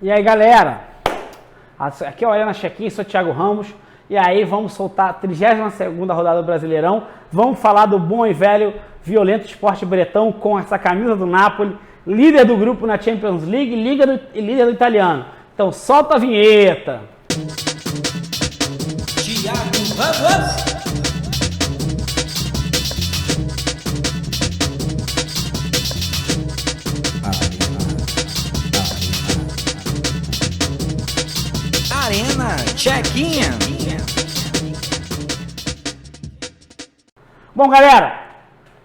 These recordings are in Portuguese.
E aí, galera, aqui é o Arena Check-in, sou o Thiago Ramos. E aí, vamos soltar a 32ª rodada do Brasileirão. Vamos falar do bom e velho Violento Sport Bretão com essa camisa do Napoli, líder do grupo na Champions League e líder do italiano. Então, solta a vinheta. Thiago Ramos. Arena Check-in. Bom, galera,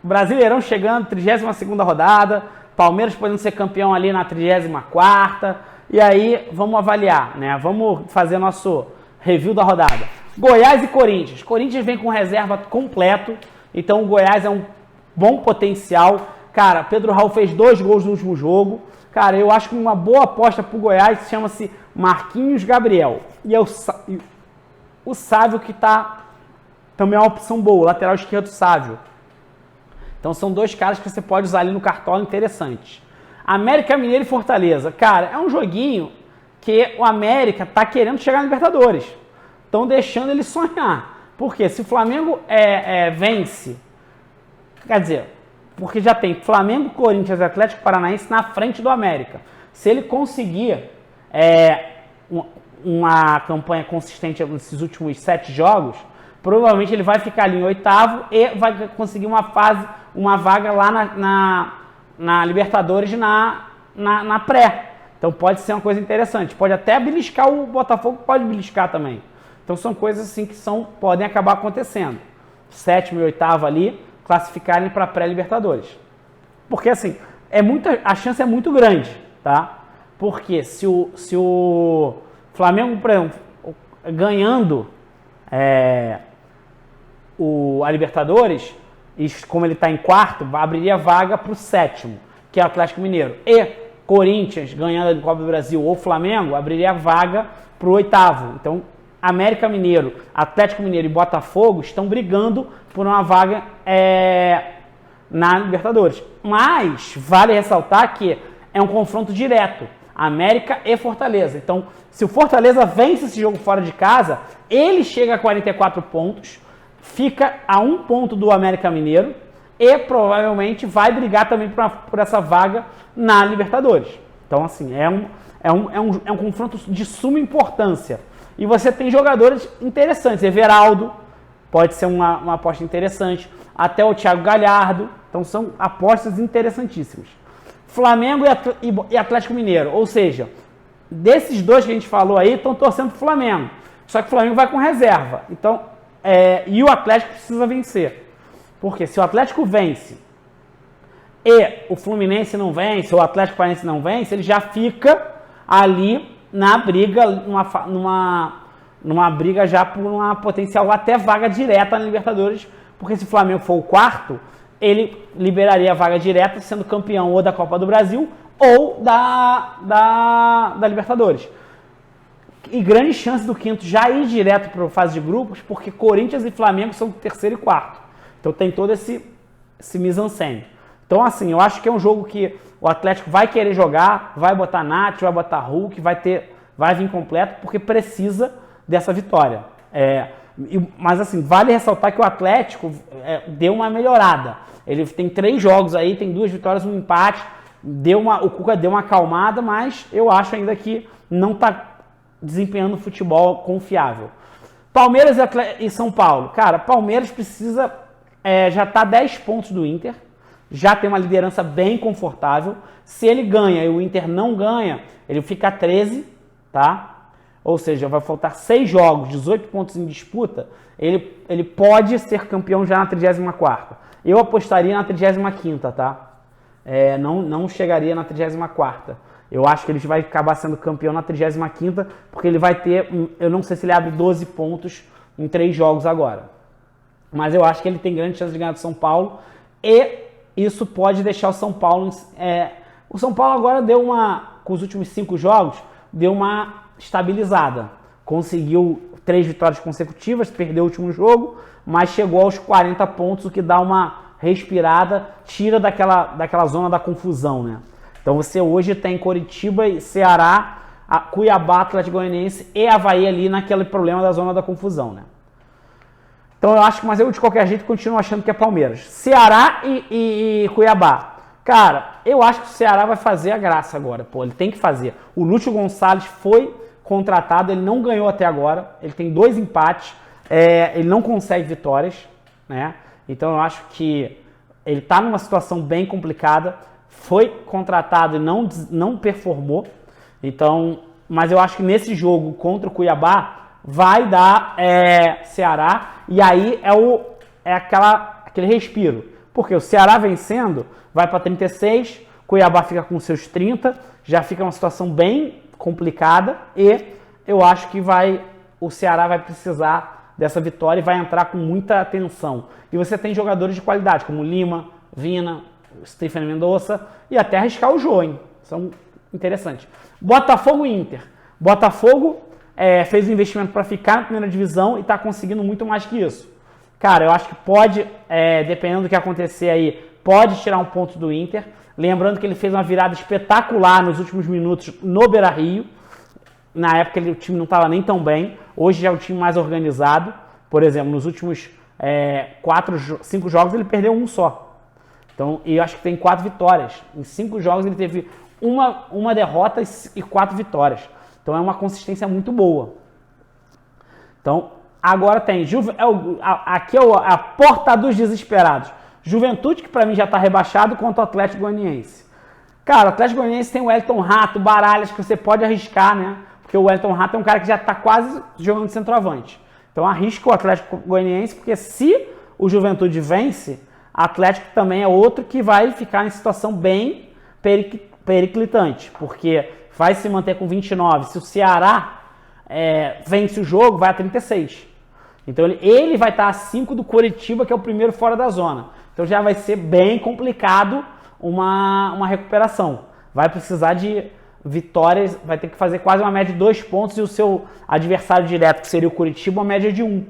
Brasileirão chegando, 32ª rodada, Palmeiras podendo ser campeão ali na 34ª, e aí vamos avaliar, né? Vamos fazer nosso review da rodada. Goiás e Corinthians. Corinthians vem com reserva completo, então o Goiás é um bom potencial. Cara, Pedro Raul fez 2 gols no último jogo. Cara, eu acho que uma boa aposta pro Goiás chama-se Marquinhos Gabriel. E é o Sávio que tá também é uma opção boa, lateral esquerdo Sávio. Então são 2 caras que você pode usar ali no cartola interessantes. América Mineiro e Fortaleza. Cara, é um joguinho que o América tá querendo chegar na Libertadores. Estão deixando ele sonhar. Porque se o Flamengo vence, quer dizer, porque já tem Flamengo, Corinthians e Atlético Paranaense na frente do América. Se ele conseguir uma campanha consistente nesses últimos 7 jogos, provavelmente ele vai ficar ali em 8º e vai conseguir uma vaga lá na Libertadores na pré. Então pode ser uma coisa interessante. Pode até beliscar o Botafogo, pode beliscar também. Então são coisas assim que podem acabar acontecendo. 7º e 8º ali classificarem para pré-Libertadores. Porque assim, a chance é muito grande, tá? Porque se o Flamengo, por exemplo, ganhando a Libertadores, e como ele está em 4º, abriria vaga para o 7º, que é o Atlético Mineiro. E Corinthians, ganhando a Copa do Brasil, ou Flamengo, abriria vaga para o 8º. Então, América Mineiro, Atlético Mineiro e Botafogo estão brigando por uma vaga na Libertadores. Mas vale ressaltar que é um confronto direto, América e Fortaleza. Então, se o Fortaleza vence esse jogo fora de casa, ele chega a 44 pontos, fica a 1 ponto do América Mineiro e provavelmente vai brigar também por essa vaga na Libertadores. Então, assim, é um confronto de suma importância. E você tem jogadores interessantes. Everaldo pode ser uma aposta interessante. Até o Thiago Galhardo. Então são apostas interessantíssimas. Flamengo e Atlético Mineiro. Ou seja, desses 2 que a gente falou aí, estão torcendo pro Flamengo. Só que o Flamengo vai com reserva. Então, e o Atlético precisa vencer. Porque se o Atlético vence e o Fluminense não vence, ou o Atlético Paranaense não vence, ele já fica ali na briga, numa briga já por uma potencial até vaga direta na Libertadores, porque se o Flamengo for o 4º, ele liberaria a vaga direta sendo campeão ou da Copa do Brasil ou da Libertadores. E grande chance do 5º já ir direto para a fase de grupos, porque Corinthians e Flamengo são o 3º e 4º. Então tem todo esse mise-en-scène. Então, assim, eu acho que é um jogo que o Atlético vai querer jogar, vai botar Nath, vai botar Hulk, vai vir completo, porque precisa dessa vitória. Mas, assim, vale ressaltar que o Atlético deu uma melhorada. Ele tem 3 jogos aí, tem 2 vitórias, 1 empate. O Cuca deu uma acalmada, mas eu acho ainda que não está desempenhando futebol confiável. Palmeiras e São Paulo. Cara, Palmeiras precisa... já está a 10 pontos do Inter. Já tem uma liderança bem confortável. Se ele ganha e o Inter não ganha, ele fica a 13, tá? Ou seja, vai faltar 6 jogos, 18 pontos em disputa. Ele pode ser campeão já na 34ª. Eu apostaria na 35ª, tá? Não chegaria na 34ª. Eu acho que ele vai acabar sendo campeão na 35ª, porque ele vai ter... Eu não sei se ele abre 12 pontos em 3 jogos agora. Mas eu acho que ele tem grande chance de ganhar do São Paulo. E isso pode deixar o São Paulo... o São Paulo agora com os últimos 5 jogos, deu uma estabilizada. Conseguiu 3 vitórias consecutivas, perdeu o último jogo, mas chegou aos 40 pontos, o que dá uma respirada, tira daquela zona da confusão, né? Então você hoje tem Coritiba e Ceará Cuiabá, Atlético Goianiense e Avaí ali naquele problema da zona da confusão, né? Então eu acho que, mas eu de qualquer jeito continuo achando que é Palmeiras. Ceará e Cuiabá. Cara, eu acho que o Ceará vai fazer a graça agora, pô, ele tem que fazer. O Lúcio Gonçalves foi contratado, ele não ganhou até agora, ele tem 2 empates, ele não consegue vitórias, né? Então eu acho que ele está numa situação bem complicada, foi contratado e não performou, então, mas eu acho que nesse jogo contra o Cuiabá vai dar Ceará, e aí aquele respiro, porque o Ceará vencendo vai para 36, Cuiabá fica com seus 30, já fica uma situação bem complicada, e eu acho que o Ceará vai precisar dessa vitória e vai entrar com muita atenção. E você tem jogadores de qualidade, como Lima, Vina, Stephen Mendonça, e até arriscar o jogo, hein? São interessantes. Botafogo e Inter. Botafogo fez um investimento para ficar na primeira divisão e está conseguindo muito mais que isso. Cara, eu acho que pode, dependendo do que acontecer aí, pode tirar um ponto do Inter. Lembrando que ele fez uma virada espetacular nos últimos minutos no Beira-Rio. Na época o time não estava nem tão bem. Hoje já é um time mais organizado. Por exemplo, nos últimos 5 jogos ele perdeu um só. Então, e eu acho que tem 4 vitórias. Em 5 jogos ele teve uma derrota e 4 vitórias. Então é uma consistência muito boa. Então, agora tem aqui é a porta dos desesperados. Juventude, que para mim já está rebaixado, contra o Atlético Goianiense. Cara, o Atlético Goianiense tem o Wellington Rato, Baralhas, que você pode arriscar, né? Porque o Wellington Rato é um cara que já está quase jogando de centroavante. Então arrisca o Atlético Goianiense, porque se o Juventude vence, Atlético também é outro que vai ficar em situação bem periclitante, porque vai se manter com 29. Se o Ceará vence o jogo, vai a 36. Então ele vai estar a 5 do Coritiba, que é o primeiro fora da zona. Então já vai ser bem complicado uma recuperação. Vai precisar de vitórias, vai ter que fazer quase uma média de 2 pontos e o seu adversário direto, que seria o Coritiba, uma média de 1.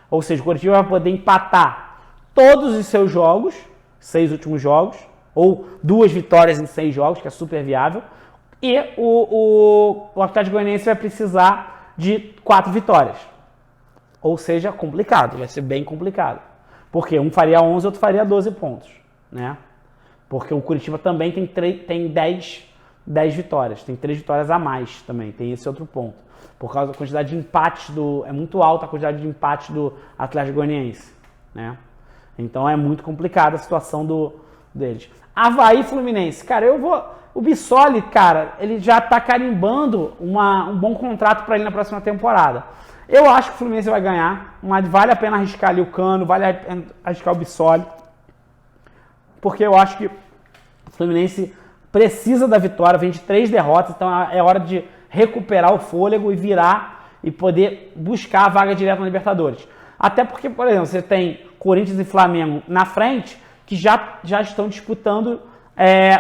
Ou seja, o Coritiba vai poder empatar todos os seus jogos, 6 últimos jogos, ou 2 vitórias em 6 jogos, que é super viável. E o Atlético Goianiense vai precisar de 4 vitórias. Ou seja, complicado, vai ser bem complicado. Porque um faria 11 e outro faria 12 pontos, né? Porque o Coritiba também tem 10 vitórias, tem 3 vitórias a mais também, tem esse outro ponto. Por causa da quantidade de empates é muito alta a quantidade de empates do Atlético Goianiense, né? Então é muito complicada a situação deles. Avaí e Fluminense, cara, o Bissoli, cara, ele já tá carimbando um bom contrato para ele na próxima temporada. Eu acho que o Fluminense vai ganhar, mas vale a pena arriscar ali o Cano, vale a pena arriscar o Bissoli, porque eu acho que o Fluminense precisa da vitória, vem de 3 derrotas, então é hora de recuperar o fôlego e virar e poder buscar a vaga direta na Libertadores. Até porque, por exemplo, você tem Corinthians e Flamengo na frente, que já estão disputando,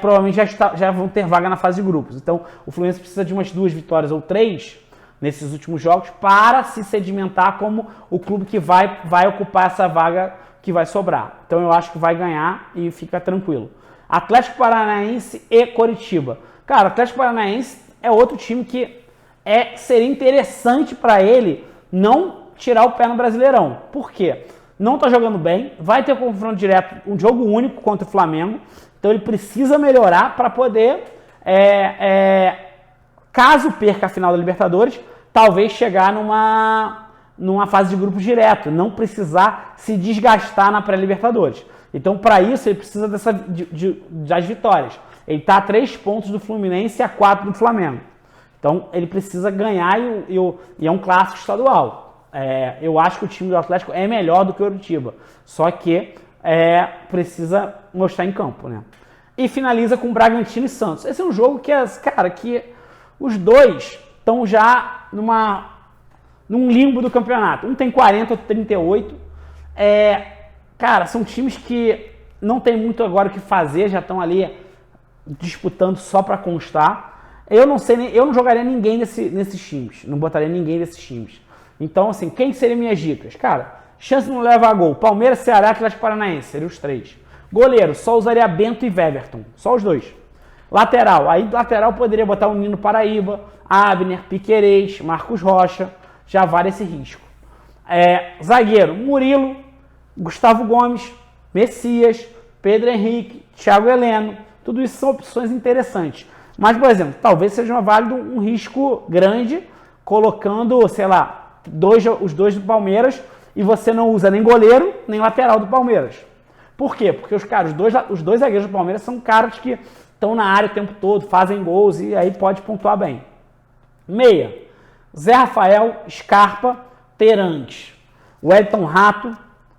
provavelmente já vão ter vaga na fase de grupos. Então, o Fluminense precisa de umas 2 vitórias ou 3 nesses últimos jogos para se sedimentar como o clube que vai ocupar essa vaga que vai sobrar. Então, eu acho que vai ganhar e fica tranquilo. Atlético Paranaense e Coritiba. Cara, o Atlético Paranaense é outro time que seria interessante para ele não tirar o pé no Brasileirão. Por quê? Não está jogando bem, vai ter um confronto direto, um jogo único contra o Flamengo, então ele precisa melhorar para poder, caso perca a final da Libertadores, talvez chegar numa fase de grupos direto, não precisar se desgastar na pré-Libertadores. Então, para isso, ele precisa das vitórias. Ele está a 3 pontos do Fluminense e a 4 do Flamengo. Então, ele precisa ganhar e é um clássico estadual. Eu acho que o time do Atlético é melhor do que o Coritiba. Só que precisa mostrar em campo, né? E finaliza com Bragantino e Santos. Esse é um jogo que os dois estão já num limbo do campeonato. Um tem 40, outro 38. Cara, são times que não tem muito agora o que fazer, já estão ali disputando só para constar. Eu não jogaria ninguém nesses times, não botaria ninguém nesses times. Então, assim, quem seriam minhas dicas? Cara, chance de não levar gol. Palmeiras, Ceará, Atlético Paranaense, seriam os 3. Goleiro, só usaria Bento e Weverton, só os 2. Lateral. Aí lateral poderia botar o Nino Paraíba, Abner, Piquerez, Marcos Rocha. Já vale esse risco. Zagueiro, Murilo, Gustavo Gomes, Messias, Pedro Henrique, Thiago Heleno. Tudo isso são opções interessantes. Mas, por exemplo, talvez seja válido um risco grande colocando, sei lá, os dois do Palmeiras e você não usa nem goleiro, nem lateral do Palmeiras. Por quê? Porque os dois zagueiros do Palmeiras são caras que estão na área o tempo todo, fazem gols e aí pode pontuar bem. Meia, Zé Rafael, Scarpa, Terantes, Wellington Rato,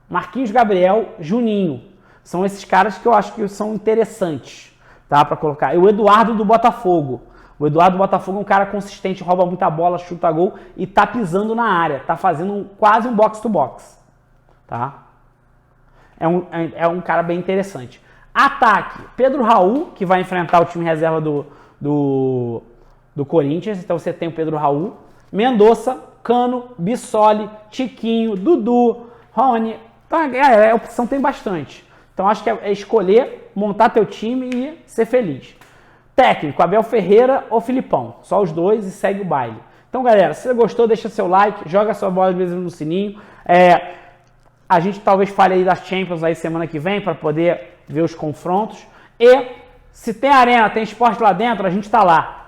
Marquinhos Gabriel, Juninho. São esses caras que eu acho que são interessantes, tá, para colocar. E o Eduardo do Botafogo. O Eduardo do Botafogo é um cara consistente, rouba muita bola, chuta gol e tá pisando na área, tá fazendo quase um box-to-box, tá? É um cara bem interessante. Ataque, Pedro Raul, que vai enfrentar o time reserva do Corinthians, então você tem o Pedro Raul, Mendonça, Cano, Bissoli, Tiquinho, Dudu, Rony, então a opção tem bastante. Então acho que é escolher, montar teu time e ser feliz. Técnico, Abel Ferreira ou Filipão. Só os dois e segue o baile. Então, galera, se você gostou, deixa seu like, joga sua bola de vez no sininho. A gente talvez fale aí das Champions aí semana que vem para poder ver os confrontos. E se tem arena, tem esporte lá dentro, a gente tá lá.